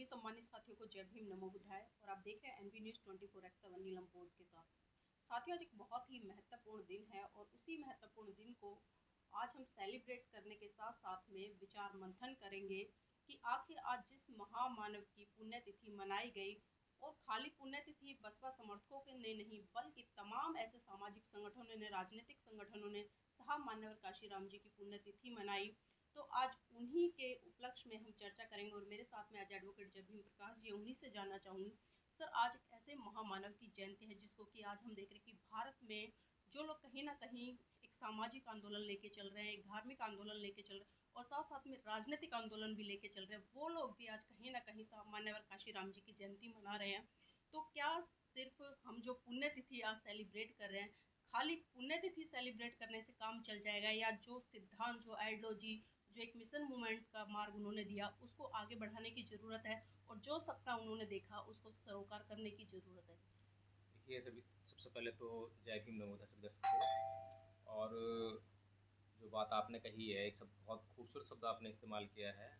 सभी सम्मानित साथियों को जय भीम नमो बुद्धाय। और आप देख रहे हैं एनबी न्यूज़ 24/7 नीलम बोध के साथ। साथियों, आज एक बहुत ही महत्वपूर्ण दिन है और उसी महत्वपूर्ण दिन को आज हम सेलिब्रेट करने के साथ साथ में विचार मंथन करेंगे कि आखिर आज जिस महामानव की पुण्यतिथि मनाई गई, और खाली पुण्यतिथि बसपा समर्थकों के ने नहीं बल्कि तमाम ऐसे सामाजिक संगठनों ने, राजनीतिक संगठनों ने साहब मान्यवर काशीराम जी की पुण्यतिथि मनाई। तो आज उन्हीं के उपलक्ष्य में हम चर्चा करेंगे और मेरे साथ में आज एडवोकेट जयभीम प्रकाश जी, उन्हीं से जानना चाहूँगी। सर, आज एक ऐसे महामानव की जयंती है जिसको कि आज हम देख रहे हैं कि भारत में जो लोग कहीं ना कहीं एक सामाजिक आंदोलन लेके चल रहे हैं, एक धार्मिक आंदोलन लेके चल रहे हैं और साथ साथ में राजनीतिक आंदोलन भी लेके चल रहे हैं, वो लोग भी आज कहीं ना कहीं साहब मान्यवर काशीराम जी की जयंती मना रहे हैं। तो क्या सिर्फ हम जो पुण्यतिथि आज सेलिब्रेट कर रहे हैं, खाली पुण्यतिथि सेलिब्रेट करने से काम चल जाएगा, या जो सिद्धांत, जो आइडियोलॉजी, जो एक मिशन मूवमेंट का मार्ग उन्होंने दिया उसको आगे बढ़ाने की ज़रूरत है, और जो सपना उन्होंने देखा उसको सरोकार करने की ज़रूरत है? देखिए, सभी सबसे पहले तो जय भीम नमोदा सभी दर्शकों को। और जो बात आपने कही है, एक शब्द, बहुत खूबसूरत शब्द आपने इस्तेमाल किया है,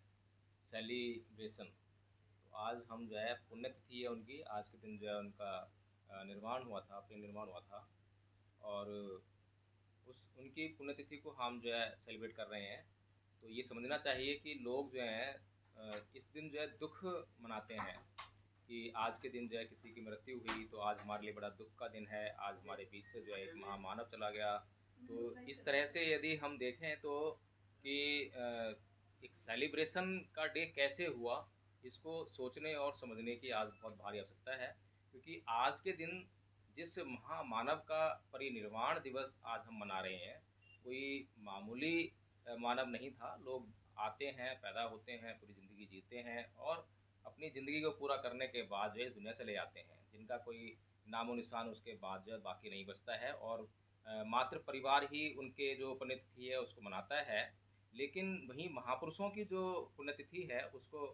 सेलिब्रेशन। तो आज हम जो है पुण्यतिथि है उनकी, आज के दिन जो है उनका निर्माण हुआ था, प्रेम निर्माण हुआ था। और उस उनकी पुण्यतिथि को हम जो है सेलिब्रेट कर रहे हैं। तो ये समझना चाहिए कि लोग जो हैं इस दिन जो है दुख मनाते हैं कि आज के दिन जो है किसी की मृत्यु हुई, तो आज हमारे लिए बड़ा दुख का दिन है, आज हमारे बीच से जो है एक महामानव चला गया। तो इस तरह से यदि हम देखें तो कि एक सेलिब्रेशन का डे कैसे हुआ, इसको सोचने और समझने की आज बहुत भारी आवश्यकता है। क्योंकि आज के दिन जिस महामानव का परिनिर्वाण दिवस आज हम मना रहे हैं, कोई मामूली मानव नहीं था। लोग आते हैं, पैदा होते हैं, पूरी ज़िंदगी जीते हैं और अपनी ज़िंदगी को पूरा करने के बाद जो है इस दुनिया चले जाते हैं, जिनका कोई नामो निशान उसके बाद जो है बाकी नहीं बचता है। और मात्र परिवार ही उनके जो पुण्यतिथि है उसको मनाता है। लेकिन वहीं महापुरुषों की जो पुण्यतिथि है उसको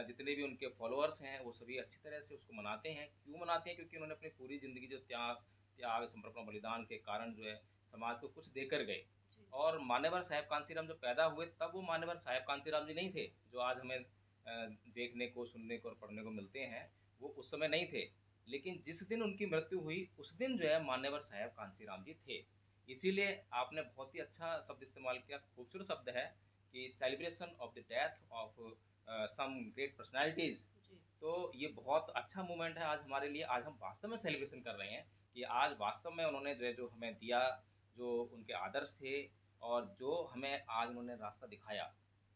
जितने भी उनके फॉलोअर्स हैं वो सभी अच्छी तरह से उसको मनाते हैं। क्यों मनाते हैं? क्योंकि उन्होंने अपनी पूरी ज़िंदगी जो त्याग त्याग समर्पण बलिदान के कारण जो है समाज को कुछ देकर गए। और मान्यवर साहेब कांसीराम जब पैदा हुए तब वो मान्यवर साहेब कांसीराम जी नहीं थे जो आज हमें देखने को, सुनने को और पढ़ने को मिलते हैं। वो उस समय नहीं थे। लेकिन जिस दिन उनकी मृत्यु हुई उस दिन जो है मान्यवर साहेब कांसीराम जी थे। इसीलिए आपने बहुत ही अच्छा शब्द इस्तेमाल किया, खूबसूरत शब्द है कि celebration of the death of some great personalities. तो ये बहुत अच्छा मोमेंट है आज हमारे लिए। आज हम वास्तव में सेलिब्रेशन कर रहे हैं कि आज वास्तव में उन्होंने जो है जो हमें दिया, जो उनके आदर्श थे और जो हमें आज उन्होंने रास्ता दिखाया।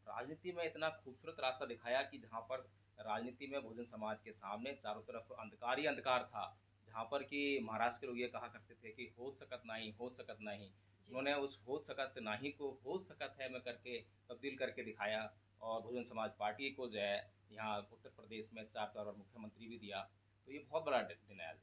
राजनीति में इतना खूबसूरत रास्ता दिखाया कि जहाँ पर राजनीति में बहुजन समाज के सामने चारों तरफ अंधकार ही अंधकार था। जहाँ पर कि महाराष्ट्र के लोग ये कहा करते थे कि होत सकत नहीं, होत सकत नहीं। उन्होंने उस होत सकत नाही को होत सकत है में करके तब्दील करके दिखाया। और बहुजन समाज पार्टी को जो है यहाँ उत्तर प्रदेश में 4 बार मुख्यमंत्री भी दिया। तो ये बहुत बड़ा दिन है आज।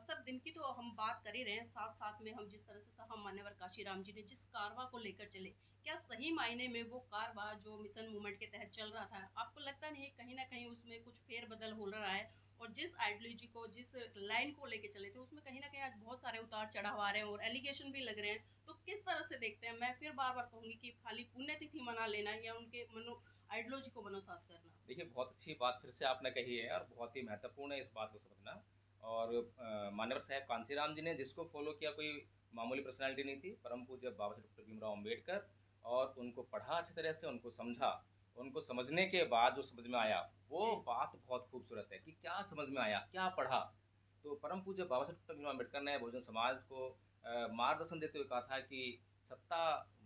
सर, दिन की तो हम बात कर ही रहे हैं, साथ साथ में हम जिस तरह से साहब मान्यवर काशीराम जी ने जिस कारवा को लेकर चले, क्या सही मायने में वो कारवा जो मिशन मूवमेंट के तहत चल रहा था, आपको लगता नहीं कहीं ना कहीं उसमें कुछ फेरबदल हो रहा है? और जिस आइडियोलॉजी को, जिस लाइन को लेके चले थे, उसमें कहीं ना कहीं आज बहुत सारे उतार चढ़ाव आ रहे हैं और एलिगेशन भी लग रहे हैं। तो किस तरह से देखते हैं? मैं फिर बार बार कहूंगी कि खाली पुण्यतिथि मना लेना या उनके मनो आइडियोलॉजी को मनोसात करना। देखिए, बहुत अच्छी बात फिर से आपने कही है और बहुत ही महत्वपूर्ण है इस बात को समझना। और मान्यवर साहब कांसीराम जी ने जिसको फॉलो किया कोई मामूली पर्सनालिटी नहीं थी। परम पूज्य बाबा साहब डॉक्टर भीमराव अम्बेडकर। और उनको पढ़ा अच्छी तरह से, उनको समझा। उनको समझने के बाद जो समझ में आया वो बात बहुत खूबसूरत है कि क्या समझ में आया, क्या पढ़ा। तो परम पूज्य बाबा साहब डॉक्टर भीमराव अम्बेडकर ने बहुजन समाज को मार्गदर्शन देते हुए कहा था कि सत्ता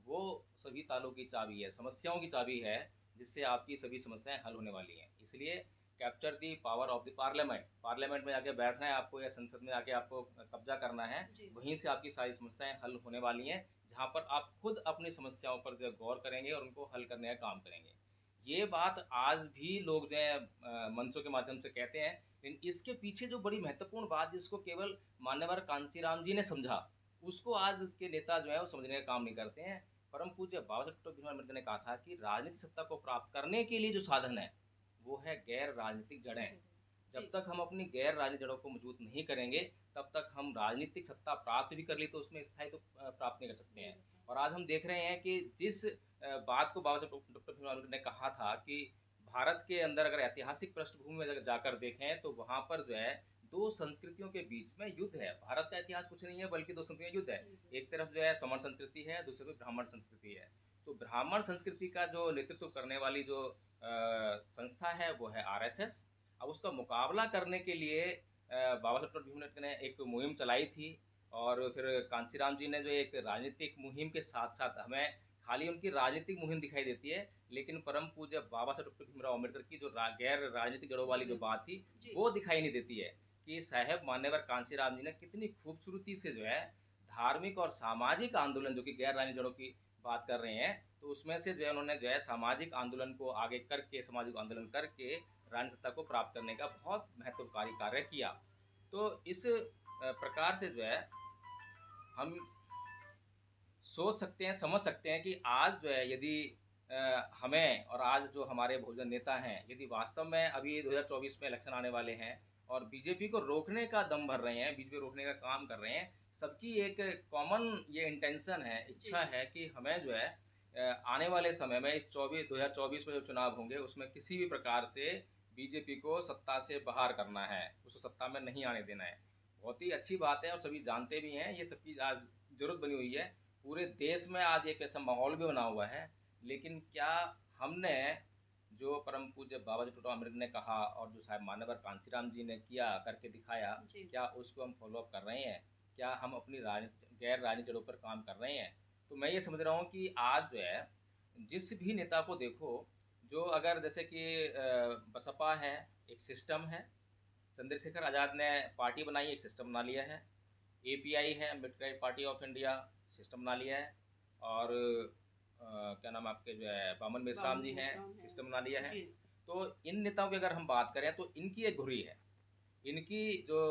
वो सभी तालों की चाबी है, समस्याओं की चाबी है, जिससे आपकी सभी समस्याएं हल होने वाली हैं। इसलिए capture the power of the parliament. Parliament में आके बैठना है आपको या संसद में आके आपको कब्जा करना है। वहीं से आपकी सारी समस्याएं हल होने वाली हैं, जहां पर आप खुद अपनी समस्याओं पर जो गौर करेंगे और उनको हल करने का काम करेंगे। ये बात आज भी लोग जो है मंचों के माध्यम से कहते हैं। लेकिन इसके पीछे जो बड़ी महत्वपूर्ण बात जिसको केवल मान्यवर कांसीराम जी ने समझा, उसको आज के नेता जो है वो समझने का काम नहीं करते हैं। परम पूज्य बाबा साहब डॉक्टर भीमराव अम्बेडकर ने कहा था कि राजनीतिक सत्ता को प्राप्त करने के लिए जो साधन है वो है गैर राजनीतिक जड़ें। जब तक हम अपनी गैर राजनीतिक जड़ों को मजबूत नहीं करेंगे तब तक हम राजनीतिक सत्ता प्राप्त भी कर ली तो उसमें स्थायी तो प्राप्त नहीं कर सकते हैं। और आज हम देख रहे हैं कि जिस बात को बाबा साहब डॉक्टर भीमराव अम्बेडकर ने कहा था कि भारत के अंदर अगर ऐतिहासिक पृष्ठभूमि में अगर जाकर देखें तो वहाँ पर जो है दो संस्कृतियों के बीच में युद्ध है। भारत का इतिहास कुछ नहीं है बल्कि दो संस्कृतियों का युद्ध है। एक तरफ जो है समर संस्कृति है, दूसरी तरफ ब्राह्मण संस्कृति है। तो ब्राह्मण संस्कृति का जो नेतृत्व करने वाली जो संस्था है वो है आरएसएस। अब उसका मुकाबला करने के लिए बाबा साहब डॉक्टर भीमराव ने एक मुहिम चलाई थी, और फिर कांशीराम जी ने जो एक राजनीतिक मुहिम के साथ साथ हमें खाली उनकी राजनीतिक मुहिम दिखाई देती है, लेकिन परम पूज्य बाबा साहब डॉक्टर भीमराव अम्बेडकर की जो गैर राजनीतिक जड़ों वाली जो बात थी वो दिखाई नहीं देती है कि साहेब मान्यवर कांशीराम जी ने कितनी खूबसूरती से जो है धार्मिक और सामाजिक आंदोलन, जो कि गैर राजनीतिक जड़ों की बात कर रहे हैं, तो उसमें से जो है उन्होंने जो है सामाजिक आंदोलन को आगे करके, सामाजिक आंदोलन करके राजनीति सत्ता को प्राप्त करने का बहुत महत्वकारी कार्य किया। तो इस प्रकार से जो है हम सोच सकते हैं, समझ सकते हैं कि आज जो है यदि हमें और आज जो हमारे बहुजन नेता हैं, यदि वास्तव में अभी 2024 में इलेक्शन आने वाले हैं और बीजेपी को रोकने का दम भर रहे हैं, बीजेपी रोकने का काम कर रहे हैं, सबकी एक कॉमन ये इंटेंशन है, इच्छा है कि हमें जो है आने वाले समय में 2024 में जो चुनाव होंगे उसमें किसी भी प्रकार से बीजेपी को सत्ता से बाहर करना है, उसको सत्ता में नहीं आने देना है। बहुत ही अच्छी बात है और सभी जानते भी हैं, ये सबकी आज जरूरत बनी हुई है। पूरे देश में आज एक ऐसा माहौल भी बना हुआ है, लेकिन क्या हमने जो परम पूज्य बाबा जी डॉक्टर अम्बेडकर ने कहा और जो साहब मान्यवर कांशीराम जी ने किया, करके दिखाया, क्या उसको हम फॉलो अप कर रहे हैं? क्या हम अपनी गैर राजनीतिक जड़ों पर काम कर रहे हैं? तो मैं ये समझ रहा हूँ कि आज जो है जिस भी नेता को देखो, जो अगर जैसे कि बसपा है, एक सिस्टम है, चंद्रशेखर आज़ाद ने पार्टी बनाई, एक सिस्टम बना लिया है। एपीआई है, Ambedkar party of India, system बना लिया है। और क्या नाम आपके जो है बामन मेश्राम जी हैं, सिस्टम बना लिया है। तो इन नेताओं की अगर हम बात करें तो इनकी एक घुरी है, इनकी जो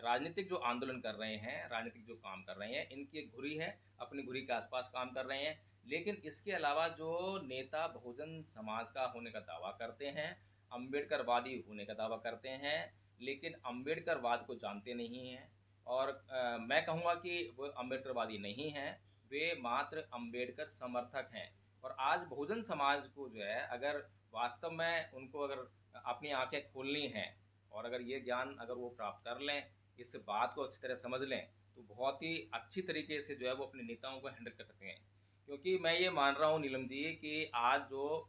राजनीतिक जो आंदोलन कर रहे हैं, राजनीतिक जो काम कर रहे हैं, इनकी एक घुरी है, अपनी घुरी के आसपास काम कर रहे हैं। लेकिन इसके अलावा जो नेता बहुजन समाज का होने का दावा करते हैं, अम्बेडकरवादी होने का दावा करते हैं, लेकिन अम्बेडकरवाद को जानते नहीं हैं, और मैं कहूँगा कि वो अम्बेडकरवादी नहीं हैं, वे मात्र अम्बेडकर समर्थक हैं। और आज बहुजन समाज को जो है अगर वास्तव में उनको अगर अपनी आंखें खोलनी हैं और अगर ये ज्ञान अगर वो प्राप्त कर लें, इस बात को अच्छी तरह समझ लें, तो बहुत ही अच्छी तरीके से जो है वो अपने नेताओं को हैंडल कर सकते हैं। क्योंकि मैं ये मान रहा हूँ नीलम जी कि आज जो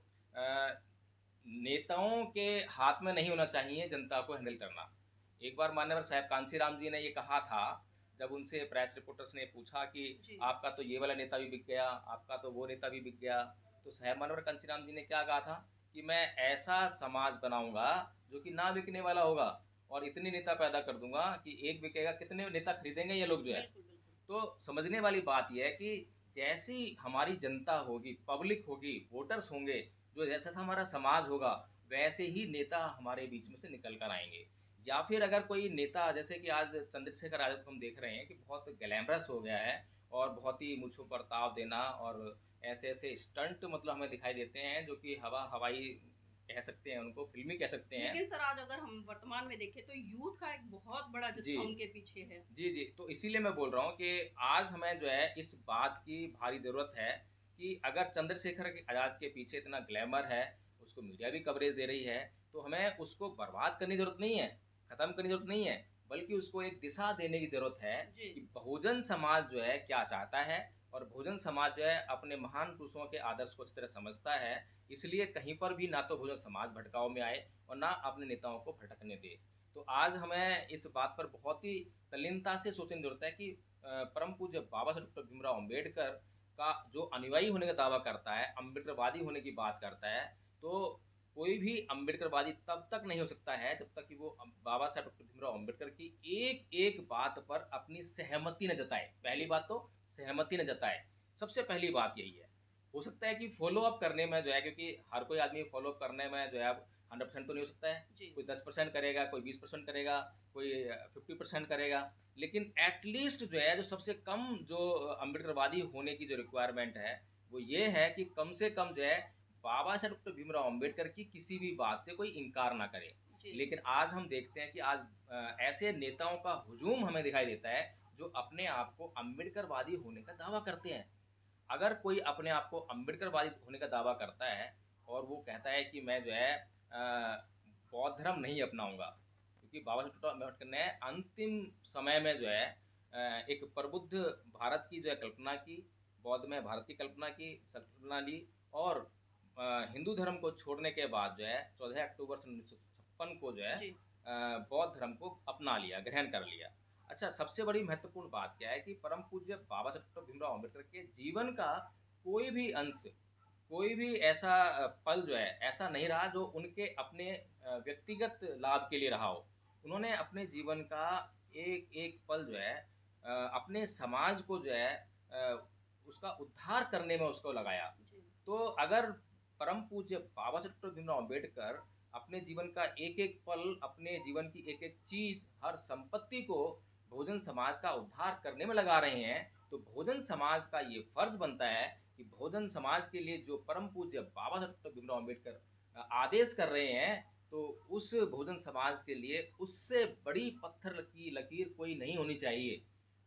नेताओं के हाथ में नहीं होना चाहिए जनता को हैंडल करना। एक बार मान्यवर साहब कांशीराम जी ने ये कहा था, जब उनसे प्रेस रिपोर्टर्स ने पूछा कि आपका तो ये वाला नेता भी बिक गया, आपका तो वो नेता भी बिक गया, तो साहब मान्यवर कांशीराम जी ने क्या कहा था कि मैं ऐसा समाज बनाऊंगा जो कि ना बिकने वाला होगा, और इतने नेता पैदा कर दूंगा कि एक बिकेगा, कितने नेता खरीदेंगे ये लोग जो है। तो समझने वाली बात यह है कि जैसी हमारी जनता होगी, पब्लिक होगी, वोटर्स होंगे, जो जैसा हमारा समाज होगा, वैसे ही नेता हमारे बीच में से निकल कर आएंगे। या फिर अगर कोई नेता, जैसे कि आज चंद्रशेखर आज़ाद को हम देख रहे हैं कि बहुत ग्लैमरस हो गया है और बहुत ही मुझको पर ताव देना और ऐसे ऐसे स्टंट मतलब हमें दिखाई देते हैं जो कि हवाई कह सकते हैं, उनको फिल्मी कह सकते हैं। लेकिन सर आज अगर हम वर्तमान में देखें तो यूथ का एक बहुत बड़ा जत्था उनके पीछे है। जी, तो इसीलिए मैं बोल रहा हूँ कि आज हमें जो है इस बात की भारी ज़रूरत है कि अगर चंद्रशेखर आज़ाद के पीछे इतना ग्लैमर है, उसको मीडिया भी कवरेज दे रही है, तो हमें उसको बर्बाद करने की ज़रूरत नहीं है, ख़त्म करने की ज़रूरत नहीं है, बल्कि उसको एक दिशा देने की ज़रूरत है कि बहुजन समाज जो है क्या चाहता है, और बहुजन समाज जो है अपने महान पुरुषों के आदर्श को इस तरह समझता है। इसलिए कहीं पर भी ना तो बहुजन समाज भटकाव में आए और ना अपने नेताओं को भटकने दे। तो आज हमें इस बात पर बहुत ही तल्लीनता से सोचने की जरूरत है कि परम पूज्य बाबा साहब डॉक्टर भीमराव अम्बेडकर का जो अनुयायी होने का दावा करता है, अम्बेडकरवादी होने की बात करता है, तो कोई भी अम्बेडकरवादी तब तक नहीं हो सकता है जब तक कि वो बाबा साहब डॉक्टर भीमराव अम्बेडकर की एक एक बात पर अपनी सहमति न जताए। पहली बात तो सहमति न जताए, सबसे पहली बात यही है। हो सकता है कि फॉलो अप करने में जो है, क्योंकि हर कोई आदमी फॉलो अप करने में जो है 100% तो नहीं हो सकता है, कोई 10% करेगा, कोई 20% करेगा, कोई 50% करेगा, लेकिन एटलीस्ट जो है जो सबसे कम जो अम्बेडकरवादी होने की जो रिक्वायरमेंट है वो ये है कि कम से कम जो है बाबा साहब डॉक्टर भीमराव अम्बेडकर की किसी भी बात से कोई इनकार ना करे। लेकिन आज हम देखते हैं कि आज ऐसे नेताओं का हुजूम हमें दिखाई देता है जो अपने आप को अम्बेडकरवादी होने का दावा करते हैं। अगर कोई अपने आप को अम्बेडकरवादी होने का दावा करता है और वो कहता है कि मैं जो है बौद्ध धर्म नहीं अपनाऊंगा, क्योंकि बाबा साहेब अम्बेडकर ने अंतिम समय में जो है एक प्रबुद्ध भारत की जो है कल्पना की, बौद्ध में भारत की कल्पना ली, और हिंदू धर्म को छोड़ने के बाद जो है 14 अक्टूबर सन 1956 को जो है जी बौद्ध धर्म को अपना लिया, ग्रहण कर लिया। अच्छा, सबसे बड़ी महत्वपूर्ण बात क्या है कि परम पूज्य बाबा साहेब डॉक्टर भीमराव अम्बेडकर के जीवन का कोई भी अंश, कोई भी ऐसा पल जो है ऐसा नहीं रहा जो उनके अपने व्यक्तिगत लाभ के लिए रहा हो। उन्होंने अपने जीवन का एक एक पल जो है अपने समाज को जो है उसका उद्धार करने में उसको लगाया। जी तो अगर परम पूज्य बाबा साहेब डॉक्टर भीमराव अम्बेडकर अपने जीवन का एक एक पल, अपने जीवन की एक एक चीज, हर संपत्ति को बहुजन समाज का उद्धार करने में लगा रहे हैं, तो बहुजन समाज का ये फर्ज बनता है कि बहुजन समाज के लिए जो परम पूज्य बाबा साहेब डॉक्टर भीमराव अम्बेडकर आदेश कर रहे हैं, तो उस बहुजन समाज के लिए उससे बड़ी पत्थर की लकीर कोई नहीं होनी चाहिए।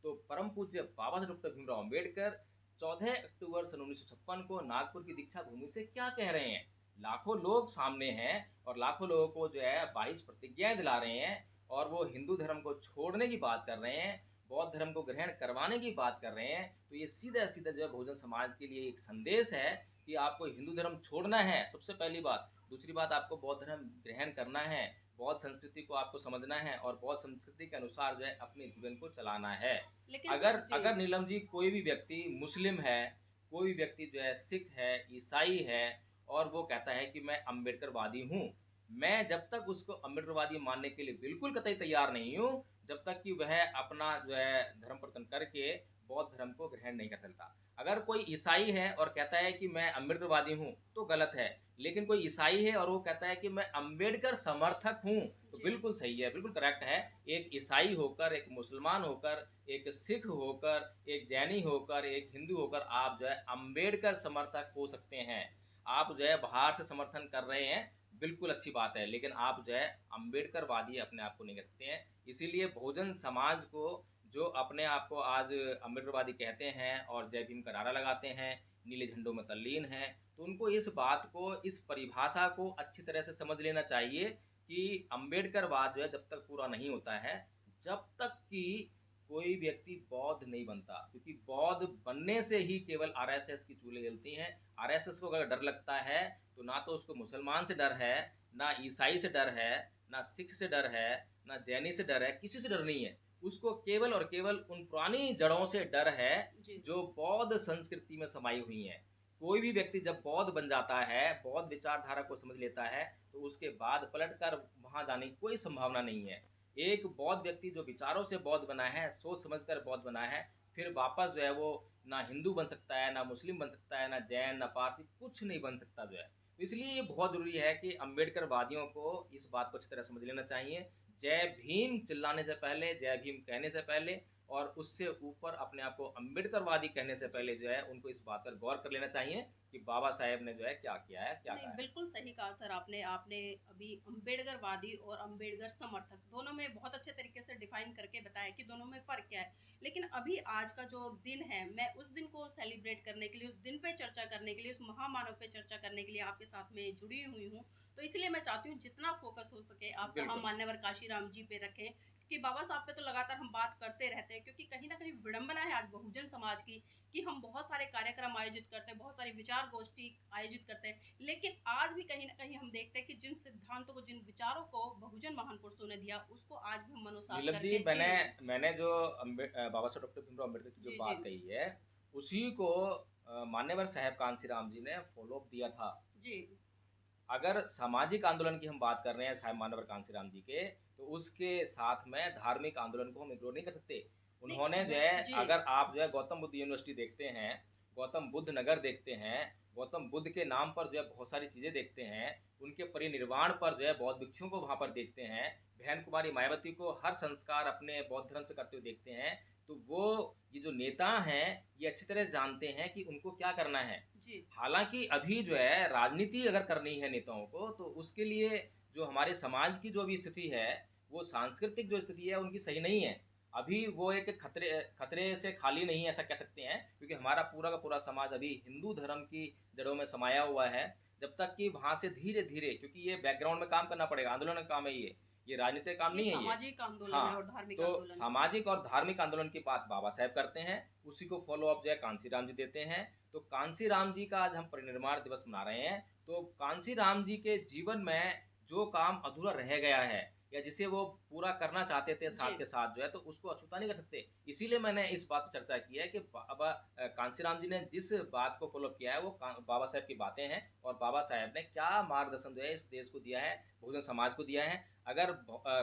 तो परम पूज्य बाबा साहेब डॉक्टर भीमराव अम्बेडकर 14 अक्टूबर सन 1956 को नागपुर की दीक्षा भूमि से क्या कह रहे हैं? लाखों लोग सामने हैं और लाखों लोगों को जो है 22 प्रतिज्ञाएं दिला रहे हैं, और वो हिंदू धर्म को छोड़ने की बात कर रहे हैं, बौद्ध धर्म को ग्रहण करवाने की बात कर रहे हैं। तो ये सीधा सीधा जो है बहुजन समाज के लिए एक संदेश है कि आपको हिंदू धर्म छोड़ना है, सबसे पहली बात। दूसरी बात, आपको बौद्ध धर्म ग्रहण करना है, बौद्ध संस्कृति को आपको समझना है और बौद्ध संस्कृति के अनुसार जो है अपने जीवन को चलाना है। लेकिन अगर जी अगर नीलम जी, कोई भी व्यक्ति मुस्लिम है, कोई भी व्यक्ति जो है सिख है, ईसाई है, और वो कहता है कि मैं अम्बेडकरवादी हूँ, मैं जब तक उसको अम्बेडकरवादी मानने के लिए बिल्कुल कतई तैयार नहीं हूँ, जब तक कि वह अपना जो है धर्म परिवर्तन करके बौद्ध धर्म को ग्रहण नहीं कर सकता। अगर कोई ईसाई है और कहता है कि मैं अम्बेडकरवादी हूँ, तो गलत है। लेकिन कोई ईसाई है और वो कहता है कि मैं अम्बेडकर समर्थक हूँ, तो जी बिल्कुल सही है, बिल्कुल करेक्ट है। एक ईसाई होकर, एक मुसलमान होकर, एक सिख होकर, एक जैनी होकर, एक हिंदू होकर आप जो है अम्बेडकर समर्थक हो सकते हैं। आप जो है बाहर से समर्थन कर रहे हैं, बिल्कुल अच्छी बात है, लेकिन आप जो है अम्बेडकरवादी अपने आप को नहीं कह सकते हैं। इसीलिए बहुजन समाज को, जो अपने आप को आज अम्बेडकरवादी कहते हैं और जय भीम का नारा लगाते हैं, नीले झंडों में तल्लीन हैं, तो उनको इस बात को, इस परिभाषा को अच्छी तरह से समझ लेना चाहिए कि अम्बेडकरवाद जो है जब तक पूरा नहीं होता है, जब तक कि कोई व्यक्ति बौद्ध नहीं बनता, क्योंकि बौद्ध बनने से ही केवल आरएसएस की चूल्हे जलती हैं। आरएसएस को अगर डर लगता है, तो ना तो उसको मुसलमान से डर है, ना ईसाई से डर है, ना सिख से डर है, ना जैनी से डर है, किसी से डर नहीं है। उसको केवल और केवल उन पुरानी जड़ों से डर है जी जो बौद्ध संस्कृति में समाई हुई हैं। कोई भी व्यक्ति जब बौद्ध बन जाता है, बौद्ध विचारधारा को समझ लेता है, तो उसके बाद पलटकर वहां जाने की कोई संभावना नहीं है। एक बौद्ध व्यक्ति जो विचारों से बौद्ध बना है, सोच समझकर बौद्ध बना है, फिर वापस जो है वो ना हिंदू बन सकता है, ना मुस्लिम बन सकता है, ना जैन, ना पारसी, कुछ नहीं बन सकता जो है। तो इसलिए ये बहुत जरूरी है कि अम्बेडकर वादियों को इस बात को अच्छी तरह समझ लेना चाहिए। जय भीम चिल्लाने से पहले, जय भीम कहने से पहले, और उससे ऊपर अपने आप को अम्बेडकरवादी कहने से पहले जो है उनको इस बात पर गौर कर लेना चाहिए कि बाबा साहेब ने जो है क्या किया है, क्या नहीं, कहा है। बिल्कुल सही कहा सर आपने। आपने अभी अम्बेडकरवादी और अम्बेडकर समर्थक दोनों में बहुत अच्छे तरीके से डिफाइन करके बताया कि दोनों में फ़र्क क्या है। लेकिन अभी आज का जो दिन है, मैं उस दिन को सेलिब्रेट करने के लिए, उस दिन पे चर्चा करने के लिए, उस महामानव पे चर्चा करने के लिए आपके साथ में जुड़ी हुई हूँ। तो इसलिए मैं चाहती हूँ जितना फ़ोकस हो सके आप साहब बिल्कुल। मान्यवर काशीराम जी पे रखें, क्योंकि बाबा साहब पे तो लगातार हम बात करते रहते हैं, क्योंकि कहीं न कहीं विडंबना है आज बहुजन समाज की कि हम बहुत सारे कार्यक्रम आयोजित करते हैं, बहुत सारी विचार गोष्ठी आयोजित करते हैं, लेकिन आज भी कहीं न कहीं हम देखते हैं कि जिन सिद्धांतों को, जिन विचारों को बहुजन महान पुरुषों ने दिया, उसको आज भी हम मनुसार नीलम जी, करके जी मैंने रहे हैं। मैंने जो बाबा साहब डॉक्टर भीमराव अम्बेडकर की जो जी, जी। बात कही है, उसी को मान्यवर साहब कांसीराम जी ने फॉलो अप दिया था। जी। अगर सामाजिक आंदोलन की हम बात कर रहे हैं साहब मानवर कांसीराम जी के, तो उसके साथ में धार्मिक आंदोलन को हम इग्नोर नहीं कर सकते। उन्होंने नहीं, जो है, जी। अगर आप जो है गौतम बुद्ध यूनिवर्सिटी देखते हैं, गौतम बुद्ध नगर देखते हैं, गौतम बुद्ध के नाम पर जो है बहुत सारी चीज़ें देखते हैं, उनके परिनिर्वाण पर जो है बौद्ध भिक्षुओं को वहाँ पर देखते हैं, बहन कुमारी मायावती को हर संस्कार अपने बौद्ध धर्म से करते हुए देखते हैं, तो वो, ये जो नेता हैं, ये अच्छी तरह जानते हैं कि उनको क्या करना है। जी। हालाँकि अभी जो है राजनीति अगर करनी है नेताओं को, तो उसके लिए जो हमारे समाज की जो अभी स्थिति है, वो सांस्कृतिक जो स्थिति है उनकी सही नहीं है। अभी वो एक खतरे खतरे से खाली नहीं है, ऐसा कह सकते हैं, क्योंकि हमारा पूरा का पूरा समाज अभी हिंदू धर्म की जड़ों में समाया हुआ है। जब तक कि वहाँ से धीरे धीरे, क्योंकि ये बैकग्राउंड में काम करना पड़ेगा, आंदोलन का काम है ये राजनीतिक काम ये नहीं है ये। सामाजिक आंदोलन है हाँ, और धार्मिक तो आंदोलन है। सामाजिक और धार्मिक आंदोलन की बात बाबा साहेब करते हैं, उसी को फॉलो अप जो है कांसीराम जी देते हैं। तो कांसीराम जी का आज हम परिनिर्वाण दिवस मना रहे हैं। तो कांसीराम जी के जीवन में जो काम अधूरा रह गया है या जिसे वो पूरा करना चाहते थे जी। साथ के साथ जो है, तो उसको अछूता नहीं कर सकते। इसीलिए मैंने इस बात पर चर्चा की है कि बाबा कांसीराम जी ने जिस बात को फॉलो किया है वो बाबा साहेब की बातें हैं, और बाबा साहेब ने क्या मार्गदर्शन जो है इस देश को दिया है, बहुजन समाज को दिया है। अगर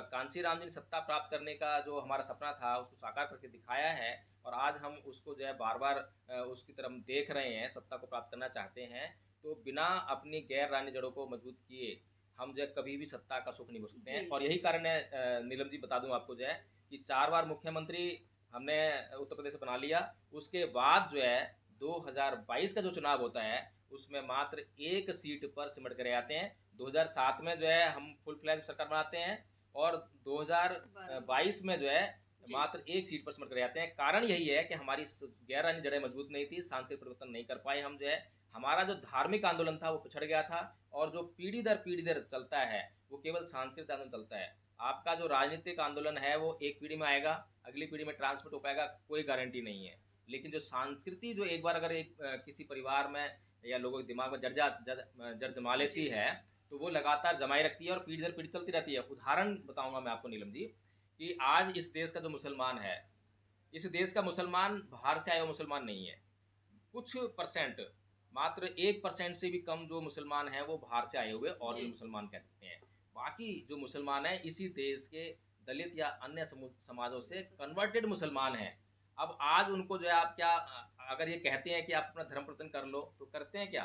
कांसीराम जी ने सत्ता प्राप्त करने का जो हमारा सपना था उसको साकार करके दिखाया है, और आज हम उसको जो है बार बार उसकी तरफ देख रहे हैं, सत्ता को प्राप्त करना चाहते हैं, तो बिना अपनी गैर रानी जड़ों को मजबूत किए हम जो है कभी भी सत्ता का सुख नहीं भोग सकते हैं। जी। और यही कारण है, नीलम जी बता दूं आपको जो है, कि 4 बार मुख्यमंत्री हमने उत्तर प्रदेश से बना लिया। उसके बाद जो है 2022 का जो चुनाव होता है उसमें मात्र एक सीट पर सिमट कर आते हैं। 2007 में जो है हम फुल फ्लैज सरकार बनाते हैं, और 2022 में जो है जी। मात्र एक सीट पर सिमट कर आते हैं। कारण यही है कि हमारी गैर राजनीतिक जड़ें मजबूत नहीं थी, सांस्कृतिक परिवर्तन नहीं कर पाए हम जो है। हमारा जो धार्मिक आंदोलन था वो पिछड़ गया था, और जो पीढ़ी दर चलता है वो केवल सांस्कृतिक आंदोलन चलता है। आपका जो राजनीतिक आंदोलन है वो एक पीढ़ी में आएगा, अगली पीढ़ी में ट्रांसमिट हो पाएगा, कोई गारंटी नहीं है। लेकिन जो संस्कृति जो एक बार अगर किसी परिवार में या लोगों के दिमाग में जड़ जमा लेती जी। है, तो वो लगातार जमाई रखती है और पीढ़ी दर पीढ़ी चलती रहती है। उदाहरण बताऊंगा मैं आपको नीलम जी, कि आज इस देश का जो मुसलमान है, इस देश का मुसलमान बाहर से आया हुआ मुसलमान नहीं है। कुछ परसेंट, मात्र 1% से भी कम जो मुसलमान हैं वो बाहर से आए हुए और भी जी। मुसलमान कह सकते हैं। बाकी जो मुसलमान हैं इसी देश के दलित या अन्य समाजों से कन्वर्टेड मुसलमान हैं। अब आज उनको जो है आप क्या अगर ये कहते हैं कि आप अपना धर्म परिवर्तन कर लो, तो करते हैं क्या?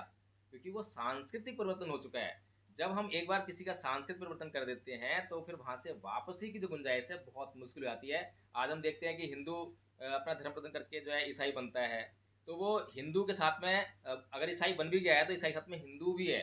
क्योंकि वो सांस्कृतिक परिवर्तन हो चुका है। जब हम एक बार किसी का सांस्कृतिक परिवर्तन कर देते हैं तो फिर वहाँ से वापसी की जो गुंजाइश है बहुत मुश्किल हो जाती है। आज हम देखते हैं कि हिंदू अपना धर्म परिवर्तन करके जो है ईसाई बनता है, तो वो हिंदू के साथ में अगर ईसाई बन भी गया है तो ईसाई के साथ में हिंदू भी है,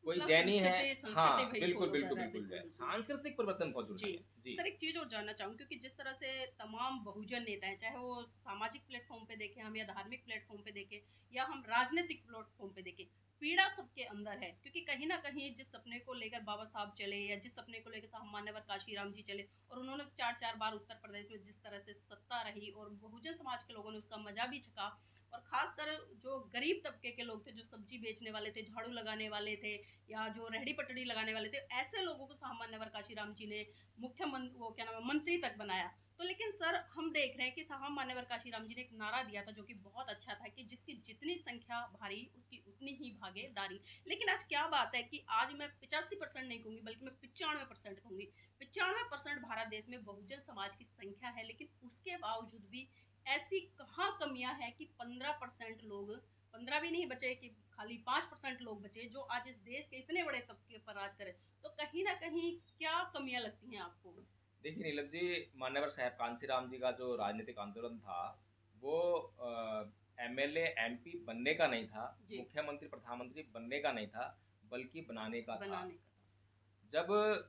कोई मतलब जैनी है। संस्कृति संस्कृति हाँ, भाई बिल्कुल फॉलो कर बिल्कुल रहा है, बिल्कुल जो बिल्कुल है बिल्कुल। सांस्कृतिक परिवर्तन बहुत जी। जरूरी है जी। सर, एक चीज़ और जानना चाहूँगी, क्योंकि जिस तरह से तमाम बहुजन नेता हैं, चाहे वो सामाजिक प्लेटफ़ॉर्म पे देखें हम या धार्मिक प्लेटफ़ॉर्म पे देखें या हम राजनीतिक प्लेटफ़ॉर्म पे देखें, पीड़ा सबके अंदर है। क्योंकि कहीं न कहीं जिस सपने को लेकर बाबा साहब चले या जिस सपने को लेकर साहब मान्यवर काशीराम जी चले, और उन्होंने 4-4 बार उत्तर प्रदेश में जिस तरह से सत्ता रही और बहुजन समाज के लोगों ने उसका मज़ा भी चखा, और ख़ासकर जो गरीब तबके के लोग थे, जो सब्ज़ी बेचने वाले थे, झाड़ू लगाने वाले थे या जो रेहड़ी-पटड़ी लगाने वाले थे, ऐसे लोगों को साहब मान्यवर काशीराम जी ने वो क्या नाम है, मंत्री तक बनाया। तो लेकिन सर, हम देख रहे हैं कि साहब मान्यवर काशीराम जी ने एक नारा दिया था जो कि बहुत अच्छा था, कि जिसकी जितनी संख्या भारी उसकी उतनी ही भागीदारी। लेकिन आज क्या बात है कि आज मैं 85% नहीं कहूंगी बल्कि मैं 95% कहूंगी। 95% भारत देश में बहुजन समाज की संख्या है, लेकिन उसके बावजूद भी ऐसी कहाँ कमियां हैं कि 15% लोग, 15 भी नहीं बचे, कि खाली 5% लोग बचे जो आज इस देश के इतने बड़े तबके पर राज करें। तो कहीं ना कहीं क्या कमियां लगती हैं आपको? देखिए नीलम जी, मान्यवर साहब कांसीराम जी का जो राजनीतिक आंदोलन था वो एमएलए एमपी बनने का नहीं था, जी। मुख्यमंत्री प्रधानमंत्री बनने का नहीं था, बल्कि बनाने का था। बनाने का। जब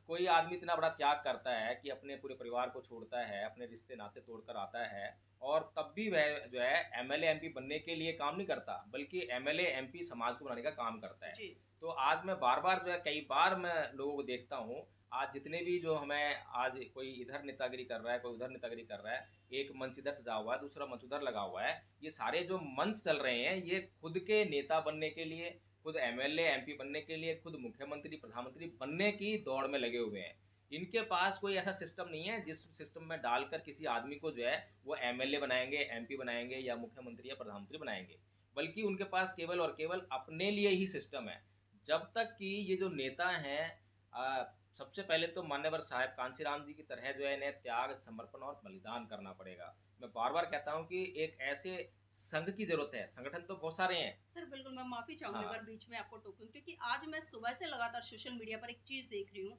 कोई आदमी इतना बड़ा त्याग करता है कि अपने पूरे परिवार को छोड़ता है, अपने रिश्ते नाते तोड़कर आता है, और तब भी वह जो है एमएलए एमपी बनने के लिए काम नहीं करता, बल्कि एमएलए एमपी समाज को बनाने का काम करता है। जी। तो आज मैं बार बार जो है कई बार मैं लोगों को देखता हूँ, आज जितने भी जो हमें आज कोई इधर नेतागिरी कर रहा है, कोई उधर नेतागिरी कर रहा है, एक मंच इधर सजा हुआ है, दूसरा मंच उधर लगा हुआ है, ये सारे जो मंच चल रहे हैं ये खुद के नेता बनने के लिए, खुद एमएलए एमपी बनने के लिए, खुद मुख्यमंत्री प्रधानमंत्री बनने की दौड़ में लगे हुए हैं। इनके पास कोई ऐसा सिस्टम नहीं है जिस सिस्टम में डालकर किसी आदमी को जो है वो एमएलए बनाएंगे, एमपी बनाएंगे या मुख्यमंत्री या प्रधानमंत्री बनाएंगे, बल्कि उनके पास केवल और केवल अपने लिए ही सिस्टम है। जब तक कि ये जो नेता हैं, सबसे पहले तो मान्यवर साहब कांसीराम जी की तरह जो है इन्हें त्याग, समर्पण और बलिदान करना पड़ेगा। मैं बार बार कहता हूँ कि एक ऐसे संघ की जरूरत है, संगठन तो बहुत सारे हैं। सर बिल्कुल, मैं माफ़ी चाहूँगी हाँ, अगर बीच में आपको टोकूँ, क्योंकि आज मैं सुबह से लगातार सोशल मीडिया पर एक चीज़ देख रही हूँ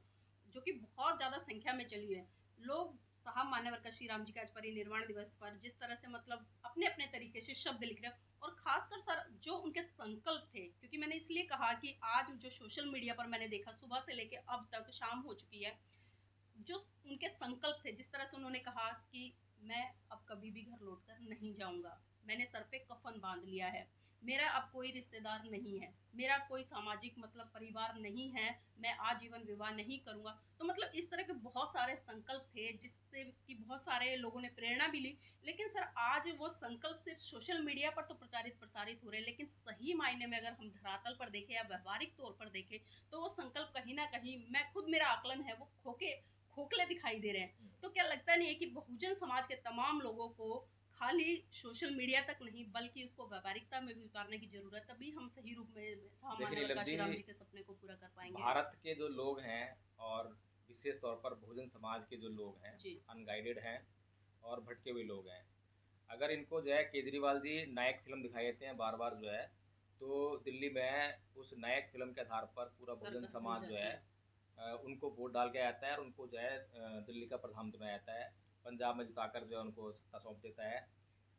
जो कि बहुत ज़्यादा संख्या में चली है। लोग साहब मान्यवर काशीराम जी के आज परिनिर्वाण दिवस पर जिस तरह से मतलब अपने अपने तरीके से शब्द लिख रहे हैं, और खासकर सर जो उनके संकल्प थे, क्योंकि मैंने इसलिए कहा कि आज जो सोशल मीडिया पर मैंने देखा सुबह से लेके अब तक शाम हो चुकी है, जो उनके संकल्प थे, जिस तरह से उन्होंने कहा कि मैं अब कभी भी घर लौटकर नहीं जाऊंगा, मैंने सर पे कफन बांध लिया है, मेरा अब कोई रिश्तेदार नहीं है, मेरा कोई सामाजिक मतलब परिवार नहीं है, मैं आजीवन विवाह नहीं करूँगा। तो मतलब इस तरह के बहुत सारे संकल्प थे जिससे कि बहुत सारे लोगों ने प्रेरणा भी ली। लेकिन सर आज वो संकल्प सिर्फ़ सोशल मीडिया पर तो प्रचारित-प्रसारित हो रहे हैं, लेकिन सही मायने में अगर हम धरातल पर देखें या व्यावहारिक तौर पर देखें, तो वो संकल्प कहीं न कहीं मैं खुद मेरा आकलन है वो खोखले दिखाई दे रहे हैं। तो क्या लगता नहीं है कि बहुजन समाज के तमाम लोगों को खाली सोशल मीडिया तक नहीं बल्कि उसको व्यावहारिकता में भी उतारने की ज़रूरत है, तभी हम सही रूप में देखिए सामान्य वर्ग नीलम जी, काशीराम जी के सपने को पूरा कर पाएँगे? भारत के जो लोग हैं और विशेष तौर पर बहुजन समाज के जो लोग हैं, जी, अनगाइडेड हैं और भटके हुए लोग हैं। अगर इनको जो है केजरीवाल जी नायक फ़िल्म दिखाई देते हैं बार-बार जो है, तो दिल्ली में उस नायक फ़िल्म के आधार पर पूरा बहुजन सरकार बन समाज जो जाती है है। उनको वोट डाल के आता है और उनको जो है दिल्ली का प्रधानमंत्री बनाया जाता है। पंजाब में जिताकर जो है उनको सत्ता सौंप देता है।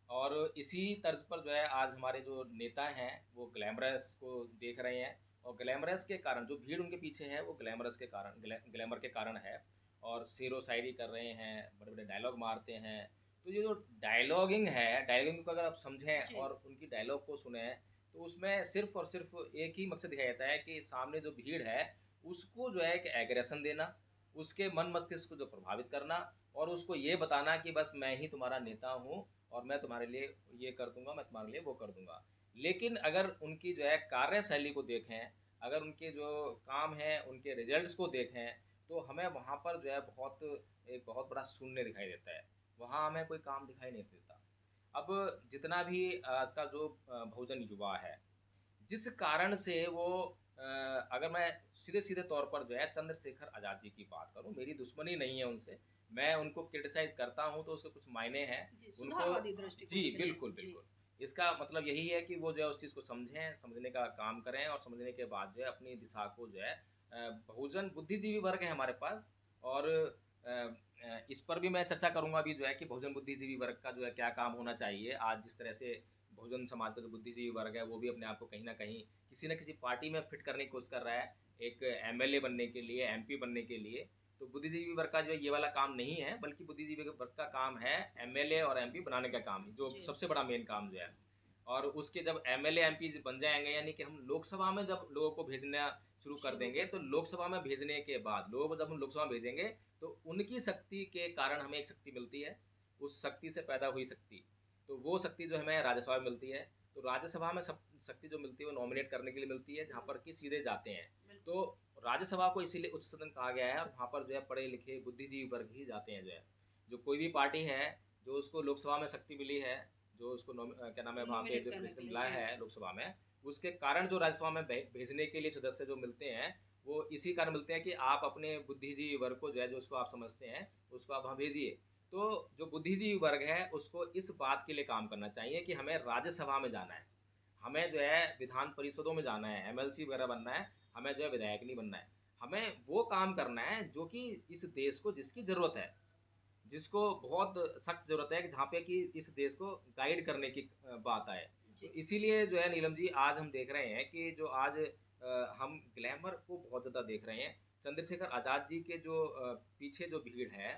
और इसी तर्ज पर जो है आज हमारे जो नेता हैं वो ग्लैमरस को देख रहे हैं, और ग्लैमरस के कारण जो भीड़ उनके पीछे है वो ग्लैमरस के कारण ग्लैमर के कारण है। और शेरो शायरी कर रहे हैं, बड़े बड़े डायलॉग मारते हैं। तो ये जो डायलॉगिंग है, डायलॉगिंग को अगर आप समझें जी, और उनकी डायलॉग को सुने, तो उसमें सिर्फ और सिर्फ एक ही मकसद दिखाया जाता है कि सामने जो भीड़ है उसको जो है एक एग्रेशन देना, उसके मन मस्तिष्क को जो प्रभावित करना, और उसको ये बताना कि बस मैं ही तुम्हारा नेता हूँ और मैं तुम्हारे लिए ये कर दूंगा, मैं तुम्हारे लिए वो कर दूंगा। लेकिन अगर उनकी जो है कार्यशैली को देखें, अगर उनके जो काम हैं उनके रिजल्ट्स को देखें, तो हमें वहाँ पर जो है एक बहुत बड़ा शून्य दिखाई देता है। वहाँ हमें कोई काम दिखाई नहीं देता। अब जितना भी आज का जो बहुजन युवा है, जिस कारण से वो अगर मैं सीधे-सीधे तौर पर जो है चंद्रशेखर आज़ाद जी की बात करूँ, मेरी दुश्मनी नहीं है उनसे, मैं उनको क्रिटिसाइज़ करता हूँ तो उसके कुछ मायने हैं। जी, उनको सुधारवादी जी, दृष्टिकोण से ले बिल्कुल, जी, बिल्कुल। इसका मतलब यही है कि वो जो है उस चीज़ को समझें, समझने का काम करें और समझने के बाद जो है अपनी दिशा को जो है बहुजन बुद्धिजीवी वर्ग है हमारे पास, और इस पर भी मैं चर्चा करूँगा अभी जो है कि बहुजन बुद्धिजीवी वर्ग का जो है क्या काम होना चाहिए। आज जिस तरह से बहुजन समाज का जो बुद्धिजीवी वर्ग है वो भी अपने आप को कहीं न कहीं किसी न किसी पार्टी में फिट करने की कोशिश कर रहा है, एक एमएलए बनने के लिए, एमपी बनने के लिए। तो बुद्धिजीवी वर्ग का जो है ये वाला काम नहीं है, बल्कि बुद्धिजीवी वर्ग का काम है एमएलए और एमपी बनाने का काम, जो जी, सबसे बड़ा मेन काम जो है। और उसके जब एमएलए, एमपी बन जाएँगे, यानी कि हम लोकसभा में जब लोगों को भेजना शुरू कर शुरू देंगे, कर तो देंगे। लोकसभा में भेजने के बाद लोगों को जब हम लोकसभा में भेजेंगे, तो उनकी शक्ति के कारण हमें एक शक्ति मिलती है, उस शक्ति से पैदा हुई शक्ति। तो वो शक्ति जो हमें राज्यसभा में मिलती है। तो राज्यसभा में शक्ति जो मिलती है वो नॉमिनेट करने के लिए मिलती है, जहाँ पर कि सीधे जाते हैं। बिल्कुल, तो राज्यसभा को इसीलिए उच्च सदन कहा गया है, और वहाँ पर जो है पढ़े लिखे बुद्धिजीवी वर्ग ही जाते हैं जो है। जो कोई भी पार्टी है, जो उसको लोकसभा में शक्ति मिली है, जो उसको क्या नाम है वहाँ पे नॉमिनेट जो करने प्रेसिडेंट के लिए, मिला जी, है लोकसभा में, उसके कारण जो राज्यसभा में भेजने के लिए सदस्य जो मिलते हैं, वो इसी कारण मिलते हैं कि आप अपने बुद्धिजीवी वर्ग को जो है, जो उसको आप समझते हैं, उसको आप वहाँ भेजिए। तो जो बुद्धिजीवी वर्ग है उसको इस बात के लिए काम करना चाहिए कि हमें राज्यसभा में जाना है, हमें जो है विधान परिषदों में जाना है, एमएलसी वगैरह बनना है, हमें जो है विधायक नहीं बनना है। हमें वो काम करना है जो कि इस देश को जिसकी ज़रूरत है, जिसको बहुत सख्त ज़रूरत है कि जहाँ पे कि इस देश को गाइड करने की बात आए। तो जी, इसीलिए जो है नीलम जी आज हम देख रहे हैं कि जो आज हम ग्लैमर को बहुत ज़्यादा देख रहे हैं। चंद्रशेखर आज़ाद जी के जो पीछे जो भीड़ है,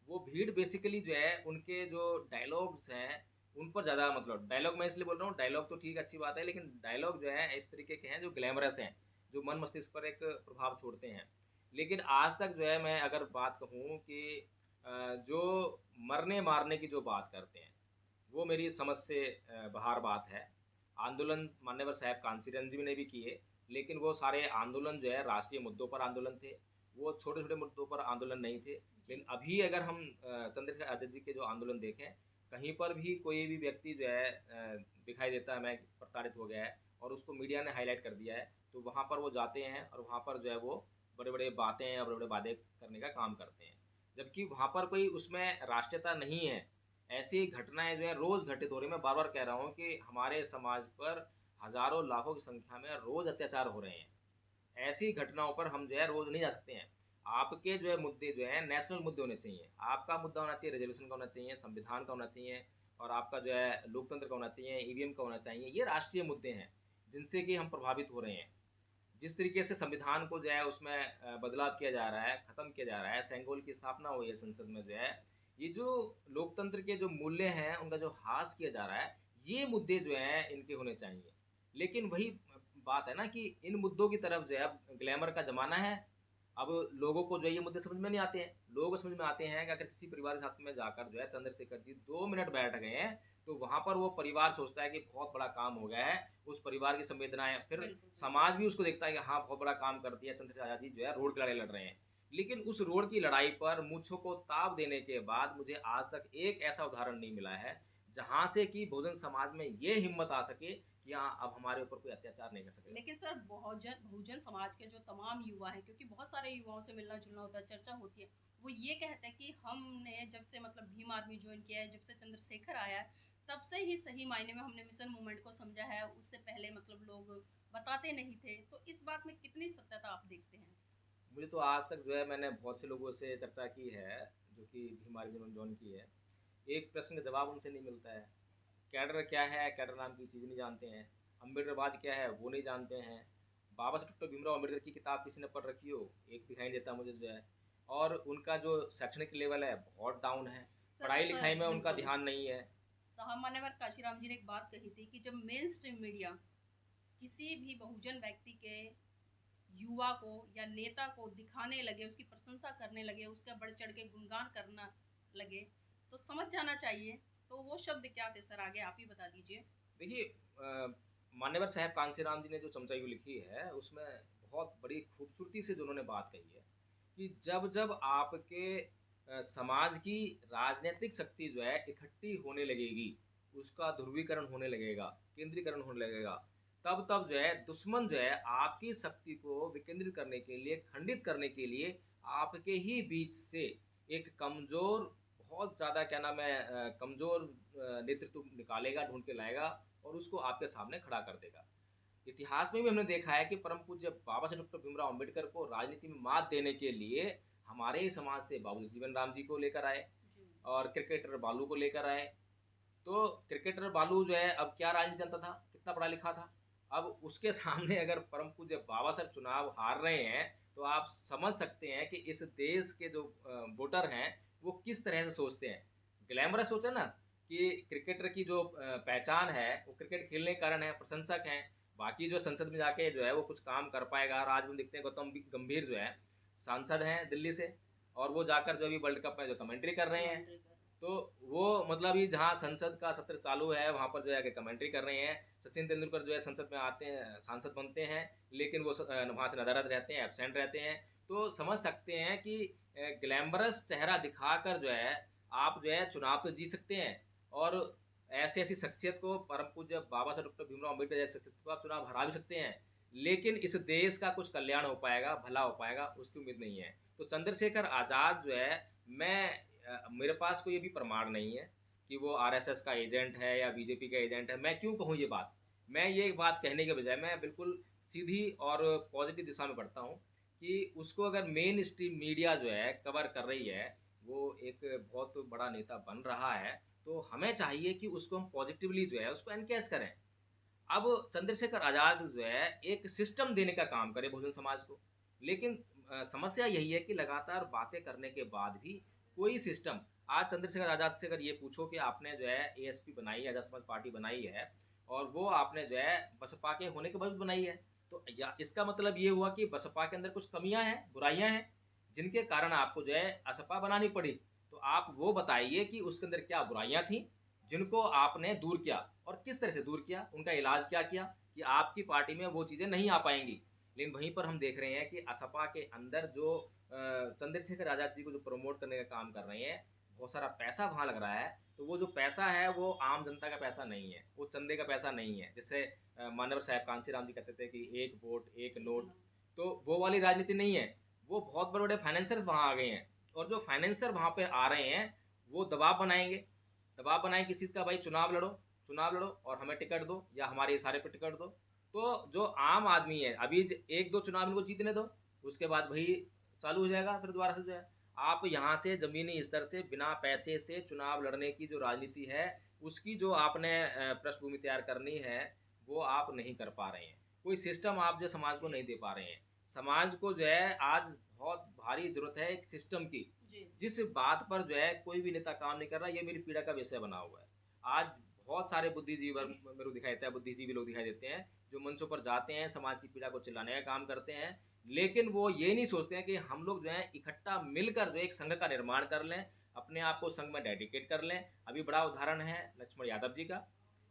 वो भीड़ बेसिकली जो है उनके जो डायलॉग्स हैं, उन पर ज़्यादा मतलब डायलॉग मैं इसलिए बोल रहा हूँ, डायलॉग तो ठीक अच्छी बात है, लेकिन डायलॉग जो है इस तरीके के हैं जो ग्लैमरस हैं, जो मन मस्तिष्क पर एक प्रभाव छोड़ते हैं। लेकिन आज तक जो है मैं अगर बात कहूँ कि जो मरने-मारने की जो बात करते हैं, वो मेरी समझ से बाहर बात है। आंदोलन माननीय साहब कांसी रंजन ने भी किए, लेकिन वो सारे आंदोलन जो है राष्ट्रीय मुद्दों पर आंदोलन थे, वो छोटे-छोटे मुद्दों पर आंदोलन नहीं थे। जी, लेकिन अभी अगर हम चंद्रशेखर आज़ाद जी के जो आंदोलन देखें, कहीं पर भी कोई भी व्यक्ति जो है दिखाई देता है हमें प्रताड़ित हो गया है और उसको मीडिया ने हाइलाइट कर दिया है, तो वहाँ पर वो जाते हैं और वहाँ पर जो है वो बड़े-बड़े बातें या बड़े-बड़े वादे करने का काम करते हैं। जबकि वहाँ पर कोई उसमें राष्ट्रीयता नहीं है। ऐसी घटनाएँ जो है रोज़ घटित हो रही हैं। मैं बार-बार कह रहा हूँ कि हमारे समाज पर हज़ारों, लाखों की संख्या में रोज़ अत्याचार हो रहे हैं। ऐसी घटनाओं पर हम जो है रोज़ नहीं जा सकते हैं। आपके जो है मुद्दे जो हैं नेशनल मुद्दे होने चाहिए। आपका मुद्दा होना चाहिए, रिज़र्वेशन का होना चाहिए, संविधान का होना चाहिए, और आपका जो है लोकतंत्र का होना चाहिए, ईवीएम का होना चाहिए। ये राष्ट्रीय मुद्दे हैं, जिनसे कि हम प्रभावित हो रहे हैं। जिस तरीके से संविधान को जो है उसमें बदलाव किया जा रहा है, ख़त्म किया जा रहा है, सेंगोल की स्थापना हुई है संसद में जो है, ये जो लोकतंत्र के जो मूल्य हैं, उनका जो ह्रास किया जा रहा है, ये मुद्दे जो हैं इनके होने चाहिए। लेकिन वही बात है ना कि इन मुद्दों की तरफ जो है अब ग्लैमर का ज़माना है। अब लोगों को जो है ये मुद्दे समझ में नहीं आते हैं। लोगों को समझ में आते हैं कि अगर किसी परिवार के साथ में जाकर जो है चंद्रशेखर जी 2 मिनट बैठ गए हैं, तो वहाँ पर वो परिवार सोचता है कि बहुत बड़ा काम हो गया है। उस परिवार की संवेदनाएँ फिर बिल्कुल, बिल्कुल। समाज भी उसको देखता है कि हाँ, बहुत बड़ा काम कर दिया, चंद्रशेखर आज़ाद जी जो है रोड की लड़ाई लड़ रहे हैं। लेकिन उस रोड की लड़ाई पर मूँछों को ताव देने के बाद मुझे आज तक एक ऐसा उदाहरण नहीं मिला है, जहाँ से कि बहुजन समाज में ये हिम्मत आ सके कि हाँ, अब हमारे ऊपर कोई अत्याचार नहीं कर सकेगा। लेकिन सर बहुजन बहुजन समाज के जो तमाम युवा हैं, क्योंकि बहुत सारे युवाओं से मिलना-जुलना होता है, चर्चा होती है, वो ये कहते हैं कि हमने जब से मतलब भीम आर्मी जॉइन किया है, जब से चंद्रशेखर आया है, तब से ही सही मायने में हमने मिशन मूवमेंट को समझा है, उससे पहले मतलब लोग बताते नहीं थे। तो इस बात में कितनी सत्यता आप देखते हैं? मुझे तो आज तक जो है मैंने बहुत से लोगों से चर्चा की है, जो कि भीम आर्मी में जॉइन की है। एक प्रश्न का जवाब उनसे नहीं मिलता है। कैडर क्या है? कैडर नाम की चीज़ नहीं जानते हैं। अम्बेडकरवाद क्या है? वो नहीं जानते हैं। बाबा साहब डॉक्टर भीमराव अम्बेडकर की किताब किसी ने पढ़ रखी हो, एक दिखाई नहीं देता मुझे जो है। और उनका जो शैक्षणिक लेवल है, बहुत डाउन है। सर सर पढ़ाई-लिखाई में उनका बिल्कुल। ध्यान नहीं है। साहब मान्यवर काशीराम जी ने एक बात कही थी कि जब मेन स्ट्रीम मीडिया किसी भी बहुजन व्यक्ति के युवा को या नेता को दिखाने लगे, उसकी प्रशंसा करने लगे, उसका बढ़-चढ़ के गुणगान करना लगे, तो समझ जाना चाहिए। तो वो शब्द क्या थे सर? आगे आप ही बता दीजिए। देखिए मान्यवर साहब कांशीराम जी ने जो चमचाई लिखी है, उसमें बहुत बड़ी खूबसूरती से जो उन्होंने बात कही है कि जब-जब आपके समाज की राजनीतिक शक्ति जो है इकट्ठी होने लगेगी, उसका ध्रुवीकरण होने लगेगा, केंद्रीकरण होने लगेगा, तब-तब जो है दुश्मन जो है आपकी शक्ति को विकेंद्रित करने के लिए, खंडित करने के लिए आपके ही बीच से एक कमज़ोर बहुत ज़्यादा क्या नाम है कमज़ोर नेतृत्व निकालेगा, ढूँढ के लाएगा और उसको आपके सामने खड़ा कर देगा। इतिहास में भी हमने देखा है कि परम पूज्य बाबा साहेब डॉक्टर भीमराव अम्बेडकर को राजनीति में मात देने के लिए हमारे ही समाज से बाबू जगजीवन राम जी को लेकर आए जी। और क्रिकेटर बालू को लेकर आए। तो क्रिकेटर बालू जो है अब क्या राजनीति जानता था, कितना पढ़ा लिखा था। अब उसके सामने अगर परम पूज्य बाबा साहब चुनाव हार रहे हैं, तो आप समझ सकते हैं कि इस देश के जो वोटर हैं, वो किस तरह से सोचते हैं। ग्लैमरस सोचा ना कि क्रिकेटर की जो पहचान है, वो क्रिकेट खेलने के कारण है, प्रशंसक हैं। बाकी जो संसद में जाके जो है वो कुछ काम कर पाएगा। और आज हम देखते हैं गौतम गंभीर जो है सांसद हैं दिल्ली से, और वो जाकर जो अभी वर्ल्ड कप में जो कमेंट्री कर रहे हैं, कमांडर का। तो वो मतलब ही जहाँ संसद का सत्र चालू है वहाँ पर जो है कमेंट्री कर रहे हैं। सचिन तेंदुलकर जो है संसद में आते हैं, सांसद बनते हैं, लेकिन वो वहाँ से नदारद रहते हैं, एब्सेंट रहते हैं। तो समझ सकते हैं कि ग्लैमरस चेहरा दिखाकर जो है आप जो है चुनाव तो जीत सकते हैं, और ऐसी ऐसी शख्सियत को परम पूज्य बाबा साहब डॉक्टर भीमराव अम्बेडकर जैसे शख्सियत को आप चुनाव हरा भी सकते हैं, लेकिन इस देश का कुछ कल्याण हो पाएगा, भला हो पाएगा, उसकी उम्मीद नहीं है। तो चंद्रशेखर आज़ाद जो है, मैं मेरे पास कोई अभी प्रमाण नहीं है कि वो आरएसएस का एजेंट है या बीजेपी का एजेंट है। मैं क्यों कहूँ ये बात? मैं ये बात कहने के बजाय मैं बिल्कुल सीधी और पॉजिटिव दिशा में बढ़ता हूँ कि उसको अगर मेन स्ट्रीम मीडिया जो है कवर कर रही है, वो एक बहुत बड़ा नेता बन रहा है, तो हमें चाहिए कि उसको हम पॉजिटिवली जो है उसको एनकैश करें। अब चंद्रशेखर आज़ाद जो है एक सिस्टम देने का काम करे बहुजन समाज को, लेकिन समस्या यही है कि लगातार बातें करने के बाद भी कोई सिस्टम, आज चंद्रशेखर आज़ाद से अगर ये पूछो कि आपने जो है एएसपी बनाई है, आज़ाद समाज पार्टी बनाई है, और वो आपने जो है बसपा के होने के बाद बनाई है, तो या इसका मतलब ये हुआ कि बसपा के अंदर कुछ कमियां हैं, बुराइयां हैं, जिनके कारण आपको जो है असपा बनानी पड़ी। तो आप वो बताइए कि उसके अंदर क्या बुराइयां थी जिनको आपने दूर किया, और किस तरह से दूर किया, उनका इलाज क्या किया कि आपकी पार्टी में वो चीज़ें नहीं आ पाएंगी। लेकिन वहीं पर हम देख रहे हैं कि असपा के अंदर जो चंद्रशेखर आज़ाद जी को जो प्रमोट करने का काम कर रहे हैं, बहुत सारा पैसा वहाँ लग रहा है। तो वो जो पैसा है वो आम जनता का पैसा नहीं है, वो चंदे का पैसा नहीं है। जैसे मानवर साहब कांसीराम जी कहते थे कि एक वोट एक एक नोट, नंबर। तो वो वाली राजनीति नहीं है। वो बहुत बड़े बड़े फाइनेंसर्स वहाँ आ गए हैं, और जो फाइनेंसर वहाँ पे आ रहे हैं वो दबाव बनाएंगे। दबाव बनाए किस चीज़ का, भाई चुनाव लड़ो और हमें टिकट दो या हमारे इशारे पे टिकट दो। तो जो आम आदमी है, अभी एक दो चुनाव इनको जीतने दो, उसके बाद वही चालू हो जाएगा फिर दोबारा से जो है। आप यहाँ से ज़मीनी स्तर से बिना पैसे से चुनाव लड़ने की जो राजनीति है, उसकी जो आपने पृष्ठभूमि तैयार करनी है, वो आप नहीं कर पा रहे हैं। कोई सिस्टम आप जो समाज को नहीं दे पा रहे हैं। समाज को जो है आज बहुत भारी ज़रूरत है एक सिस्टम की। जी। जिस बात पर जो है कोई भी नेता काम नहीं कर रहा, ये मेरी पीड़ा का विषय बना हुआ है। आज बहुत सारे बुद्धिजीवी वर्ग मेरे को दिखाई देता है, बुद्धिजीवी लोग दिखाई देते हैं, जो मंचों पर जाते हैं, समाज की पीड़ा को चिल्लाने का काम करते हैं, लेकिन वो ये नहीं सोचते हैं कि हम लोग जो है इकट्ठा मिलकर जो एक संघ का निर्माण कर लें, अपने आप को संघ में डेडिकेट कर लें। अभी बड़ा उदाहरण है लक्ष्मण यादव जी का।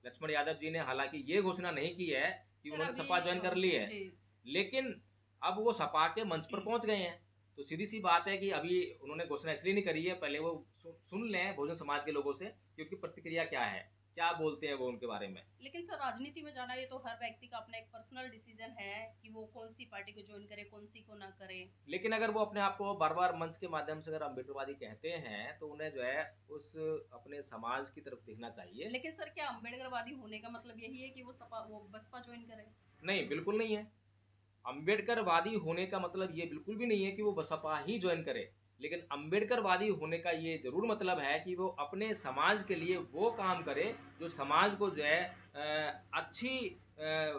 लक्ष्मण यादव जी ने हालांकि ये घोषणा नहीं की है कि सर उन्होंने अभी सपा ज्वाइन कर ली है, जी लेकिन अब वो सपा के मंच पर पहुंच गए हैं। तो सीधी सी बात है कि अभी उन्होंने घोषणा इसलिए नहीं करी है, पहले वो सुन लें बहुजन समाज के लोगों से कि उनकी प्रतिक्रिया क्या है, क्या बोलते हैं वो उनके बारे में। लेकिन सर राजनीति में जाना ये तो हर व्यक्ति का अपना एक पर्सनल डिसीजन है कि वो कौन सी पार्टी को ज्वाइन करे, कौन सी को ना करे। लेकिन अगर वो अपने आप को बार बार मंच के माध्यम से अगर अम्बेडकरवादी कहते हैं तो उन्हें जो है उस अपने समाज की तरफ देखना चाहिए। लेकिन सर क्या अम्बेडकरवादी होने का मतलब यही है कि वो बसपा ज्वाइन करे? नहीं, बिल्कुल नहीं है। अम्बेडकरवादी होने का मतलब ये बिल्कुल भी नहीं है कि वो बसपा ही ज्वाइन करे, लेकिन अम्बेडकरवादी होने का ये जरूर मतलब है कि वो अपने समाज के लिए वो काम करे जो समाज को जो है अच्छी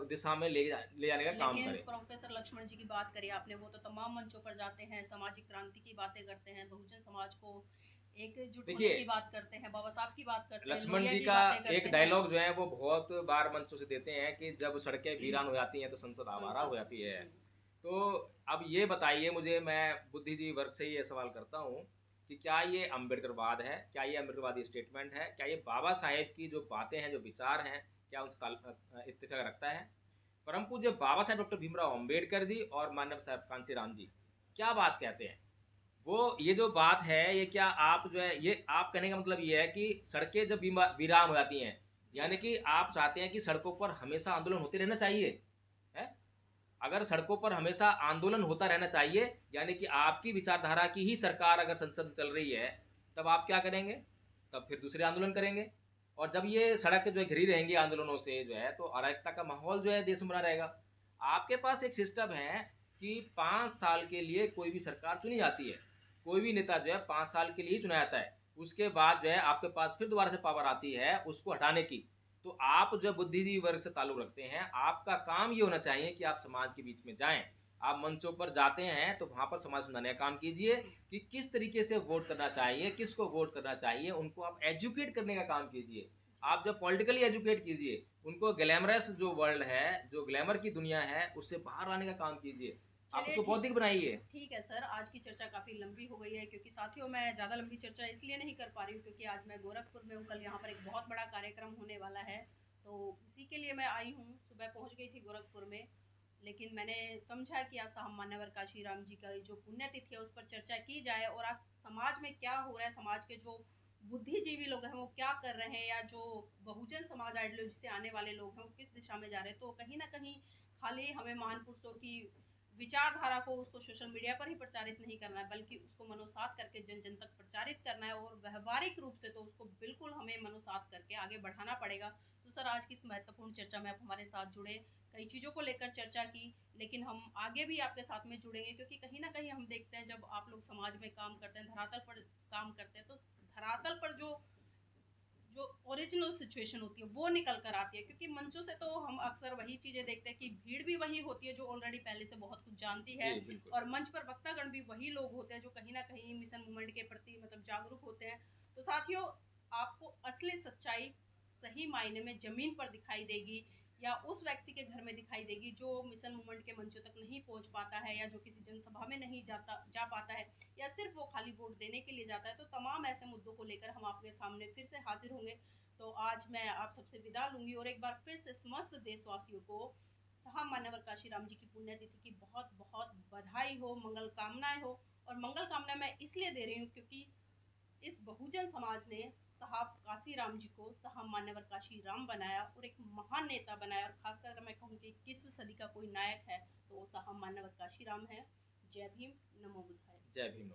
दिशा में ले जाने का काम लेकिन करे। प्रोफेसर लक्ष्मण जी की बात करी आपने, वो तो तमाम मंचों पर जाते हैं, सामाजिक क्रांति की बातें करते हैं, बहुजन समाज को एकजुट होने देखिए, की बात करते हैं, बाबा साहब की बात करते हैं, लक्ष्मण लोहिया जी की का बातें एक करते हैं। डायलॉग जो है वो बहुत बार मंचों से देते हैं कि जब सड़कें वीरान हो जाती हैं तो संसद आवारा हो संसद जाती है। जी। तो अब ये बताइए मुझे, मैं बुद्धिजीवी वर्ग से ये सवाल करता हूँ कि क्या ये अम्बेडकरवाद है, क्या ये अम्बेडकरवादी स्टेटमेंट है, क्या ये बाबा साहेब की जो बातें हैं, जो विचार हैं, क्या उसका इत्तेफाक रखता है? परम पूज्य बाबा साहेब डॉक्टर भीमराव अम्बेडकर जी और मानव साहब कांशीराम जी क्या बात कहते हैं? वो ये जो बात है, ये क्या आप जो है, ये आप कहने का मतलब ये है कि सड़कें जब वीरान हो जाती हैं, यानी कि आप चाहते हैं कि सड़कों पर हमेशा आंदोलन होते रहना चाहिए है? अगर सड़कों पर हमेशा आंदोलन होता रहना चाहिए, यानी कि आपकी विचारधारा की ही सरकार अगर संसद में चल रही है, तब आप क्या करेंगे? तब फिर दूसरे आंदोलन करेंगे। और जब ये सड़क जो है घिरी रहेंगी आंदोलनों से जो है, तो अराजकता का माहौल जो है देश में बना रहेगा। आपके पास एक सिस्टम है कि 5 साल के लिए कोई भी सरकार चुनी जाती है, कोई भी नेता जो है 5 साल के लिए ही चुना जाता है, उसके बाद जो है आपके पास फिर दोबारा से पावर आती है उसको हटाने की। तो आप जो बुद्धिजीवी वर्ग से ताल्लुक रखते हैं, आपका काम ये होना चाहिए कि आप समाज के बीच में जाएं। आप मंचों पर जाते हैं तो वहां पर समाज सुधारने का काम कीजिए कि किस तरीके से वोट करना चाहिए, किसको वोट करना चाहिए, उनको आप एजुकेट करने का काम कीजिए। आप जब पॉलिटिकली एजुकेट कीजिए, उनको ग्लैमरस जो वर्ल्ड है, जो ग्लैमर की दुनिया है, उससे बाहर लाने का काम कीजिए। आप चलिए उसको बौद्धिक बनाइए। ठीक है सर, आज की चर्चा काफ़ी लंबी हो गई है, क्योंकि साथियों मैं ज़्यादा लंबी चर्चा इसलिए नहीं कर पा रही हूँ क्योंकि आज मैं गोरखपुर में हूँ, कल यहाँ पर एक बहुत बड़ा कार्यक्रम होने वाला है, तो उसी के लिए मैं आई हूँ। सुबह पहुँच गई थी गोरखपुर में, लेकिन मैंने समझा कि आज साहब मान्यवर काशीराम जी का जो पुण्यतिथि है उस पर चर्चा की जाए, और आज समाज में क्या हो रहा है, समाज के जो बुद्धिजीवी लोग हैं वो क्या कर रहे हैं, या जो बहुजन समाज आइडियोलॉजी से आने वाले लोग हैं वो किस दिशा में जा रहे हैं। तो कहीं ना कहीं खाली हमें महान पुरुषों की विचारधारा को उसको सोशल मीडिया पर ही प्रचारित नहीं करना है, बल्कि उसको मनोसात करके जन जन तक प्रचारित करना है, और व्यवहारिक रूप से तो उसको बिल्कुल हमें मनोसात करके आगे बढ़ाना पड़ेगा। तो सर आज की इस महत्वपूर्ण चर्चा में आप हमारे साथ जुड़े, कई चीज़ों को लेकर चर्चा की, लेकिन हम आगे भी आपके साथ में जुड़ेंगे, क्योंकि कहीं ना कहीं हम देखते हैं जब आप लोग समाज में काम करते हैं, धरातल पर काम करते हैं, तो धरातल पर जो जो ओरिजिनल सिचुएशन होती है वो निकल कर आती है। क्योंकि मंचों से तो हम अक्सर वही चीज़ें देखते हैं कि भीड़ भी वही होती है जो ऑलरेडी पहले से बहुत कुछ जानती है, जी बिल्कुल। और मंच पर वक्तागण भी वही लोग होते हैं जो कहीं ना कहीं मिशन मूवमेंट के प्रति मतलब जागरूक होते हैं। तो साथियों, आपको असली सच्चाई सही मायने में जमीन पर दिखाई देगी, या उस व्यक्ति के घर में दिखाई देगी जो मिशन मूवमेंट के मंचों तक नहीं पहुंच पाता है, या जो किसी जनसभा में नहीं जा पाता है, या सिर्फ वो खाली वोट देने के लिए जाता है। तो तमाम ऐसे मुद्दों को लेकर हम आपके सामने फिर से हाजिर होंगे। तो आज मैं आप सबसे विदा लूंगी, और एक बार फिर से समस्त देशवासियों को साहब मान्यवर काशीराम जी की पुण्यतिथि की बहुत बहुत बधाई हो, मंगल कामनाएं हो। और मंगल कामना मैं इसलिए दे रही हूँ क्योंकि इस बहुजन समाज ने साहब काशीराम जी को साहब मान्यवर काशीराम बनाया और एक महान नेता बनाया, और खासकर अगर मैं कहूँ कि 21वीं सदी का कोई नायक है तो वो साहब मान्यवर काशीराम है। जय भीम, नमो बुद्धाय। जय भीम।